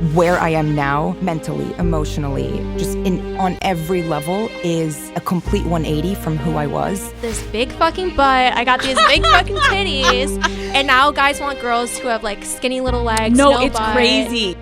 where I am now, mentally, emotionally, just on every level, is a complete 180 from who I was. This big fucking butt, I got these big fucking titties, and now guys want girls who have like skinny little legs. No, no it's butt. crazy.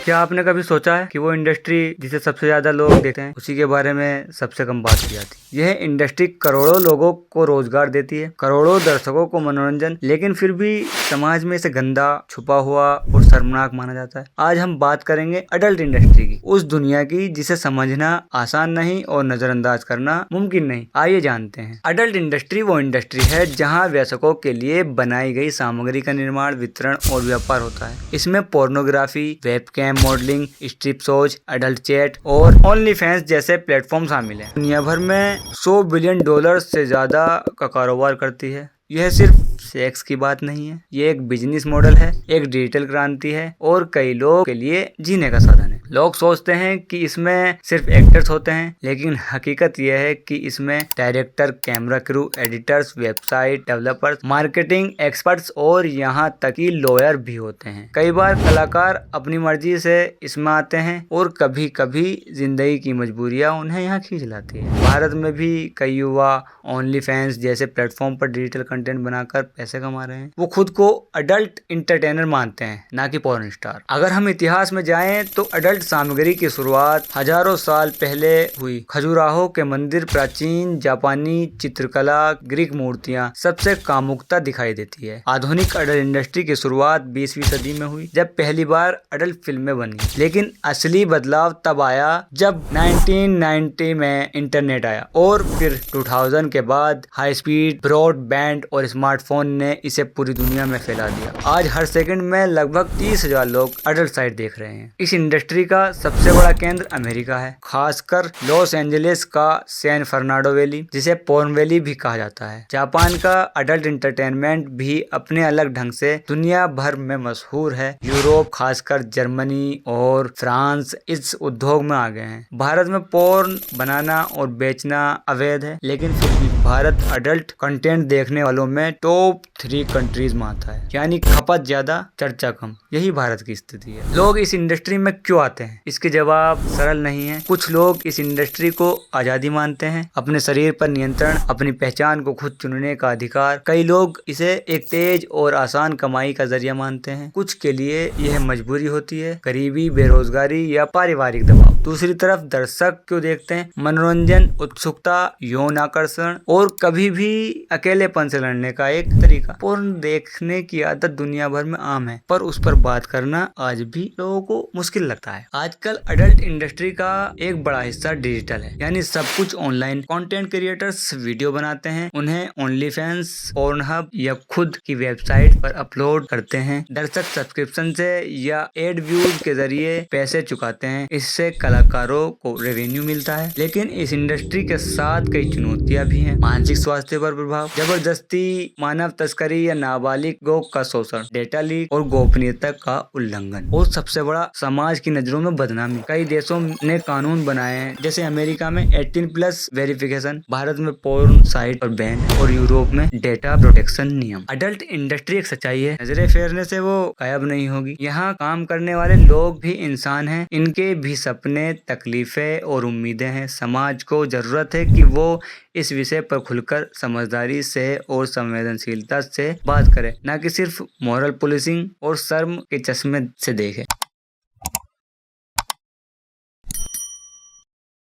क्या आपने कभी सोचा है कि वो industry जिसे सबसे ज्यादा लोग देखते हैं उसी के बारे में सबसे कम बात की जाती है। यह इंडस्ट्री करोड़ों लोगों को रोजगार देती है, करोड़ों दर्शकों को मनोरंजन, लेकिन फिर भी समाज में इसे गंदा, छुपा हुआ और शर्मनाक माना जाता है। आज हम बात करेंगे अडल्ट इंडस्ट्री की, उस दुनिया की जिसे समझना आसान नहीं और नजरअंदाज करना मुमकिन नहीं। आइए जानते हैं। अडल्ट इंडस्ट्री वो इंडस्ट्री है जहाँ वयस्कों के लिए बनाई गई सामग्री का निर्माण, वितरण और व्यापार होता है। इसमें pornography, webcam, modelling, strip shows, adult chat और ओनली फैंस जैसे प्लेटफॉर्म शामिल हैं। दुनिया भर में $100 बिलियन से ज्यादा का कारोबार करती है। यह सिर्फ सेक्स की बात नहीं है, ये एक बिजनेस मॉडल है, एक डिजिटल क्रांति है और कई लोगों के लिए जीने का साधन है। लोग सोचते हैं कि इसमें सिर्फ एक्टर्स होते हैं, लेकिन हकीकत यह है कि इसमें director, camera crew, editors, website developers, marketing experts और यहाँ तक कि लॉयर भी होते हैं। कई बार कलाकार अपनी मर्जी से इसमें आते हैं और कभी कभी जिंदगी की मजबूरियां उन्हें यहाँ खींच लाती है। भारत में भी कई युवा ओनली फैंस जैसे प्लेटफॉर्म पर डिजिटल कंटेंट बनाकर पैसे कमा रहे हैं। वो खुद को अडल्ट इंटरटेनर मानते हैं, ना कि पॉर्न स्टार। अगर हम इतिहास में जाएं तो अडल्ट सामग्री की शुरुआत हजारों साल पहले हुई। खजुराहो के मंदिर, प्राचीन जापानी चित्रकला, ग्रीक मूर्तियां सबसे कामुकता दिखाई देती है। आधुनिक अडल्ट इंडस्ट्री की शुरुआत 20वीं सदी में हुई, जब पहली बार अडल्ट फिल्में बनी। लेकिन असली बदलाव तब आया जब 1990 में इंटरनेट आया और फिर 2000 के बाद हाई स्पीड ब्रॉडबैंड और स्मार्टफोन ने इसे पूरी दुनिया में फैला दिया। आज हर सेकंड में लगभग 30,000 लोग अडल्ट साइट देख रहे हैं। इस इंडस्ट्री का सबसे बड़ा केंद्र अमेरिका है, खासकर लॉस एंजलिस का सैन फर्नांडो वैली, जिसे पोर्न वैली भी कहा जाता है। जापान का अडल्ट एंटरटेनमेंट भी अपने अलग ढंग से दुनिया भर में मशहूर है। यूरोप, खासकर जर्मनी और फ्रांस इस उद्योग में आ गए हैं। भारत में पोर्न बनाना और बेचना अवैध है, लेकिन फिर भी भारत अडल्ट कंटेंट देखने वालों में टॉप 3 कंट्रीज में आता है। यानी खपत ज्यादा, चर्चा कम। यही भारत की स्थिति है। लोग इस इंडस्ट्री में क्यों आते हैं? इसके जवाब सरल नहीं है। कुछ लोग इस इंडस्ट्री को आजादी मानते हैं, अपने शरीर पर नियंत्रण, अपनी पहचान को खुद चुनने का अधिकार। कई लोग इसे एक तेज और आसान कमाई का जरिया मानते हैं। कुछ के लिए यह मजबूरी होती है, गरीबी, बेरोजगारी या पारिवारिक दबाव। दूसरी तरफ दर्शक क्यों देखते हैं? मनोरंजन, उत्सुकता, यौन आकर्षण और कभी भी अकेलेपन से लड़ने का एक तरीका। पोर्न देखने की आदत दुनिया भर में आम है, पर उस पर बात करना आज भी लोगों को मुश्किल लगता है। आजकल अडल्ट इंडस्ट्री का एक बड़ा हिस्सा डिजिटल है, यानी सब कुछ ऑनलाइन। कंटेंट क्रिएटर्स वीडियो बनाते हैं, उन्हें ओनली फैंस, पोर्नहब या खुद की वेबसाइट पर अपलोड करते हैं। दर्शक सब्सक्रिप्शन से या एड व्यूज के जरिए पैसे चुकाते हैं। इससे कलाकारों को रेवेन्यू मिलता है, लेकिन इस इंडस्ट्री के साथ कई चुनौतियां भी हैं। मानसिक स्वास्थ्य पर प्रभाव, जबरदस्ती, मानव तस्करी या नाबालिगों का शोषण, डेटा लीक और गोपनीयता का उल्लंघन, और सबसे बड़ा समाज की नजरों में बदनामी। कई देशों ने कानून बनाए हैं, जैसे अमेरिका में 18+ वेरिफिकेशन, भारत में पोर्न साइट पर बैन और यूरोप में डेटा प्रोटेक्शन नियम। अडल्ट इंडस्ट्री एक सच्चाई है, नजरें फेरने से वो गायब नहीं होगी। यहाँ काम करने वाले लोग भी इंसान हैं, इनके भी सपने, तकलीफें और उम्मीदें हैं। समाज को जरूरत है कि वो इस विषय पर खुलकर समझदारी से और संवेदनशीलता से बात करे, ना कि सिर्फ मॉरल पुलिसिंग और शर्म के चश्मे से देखे।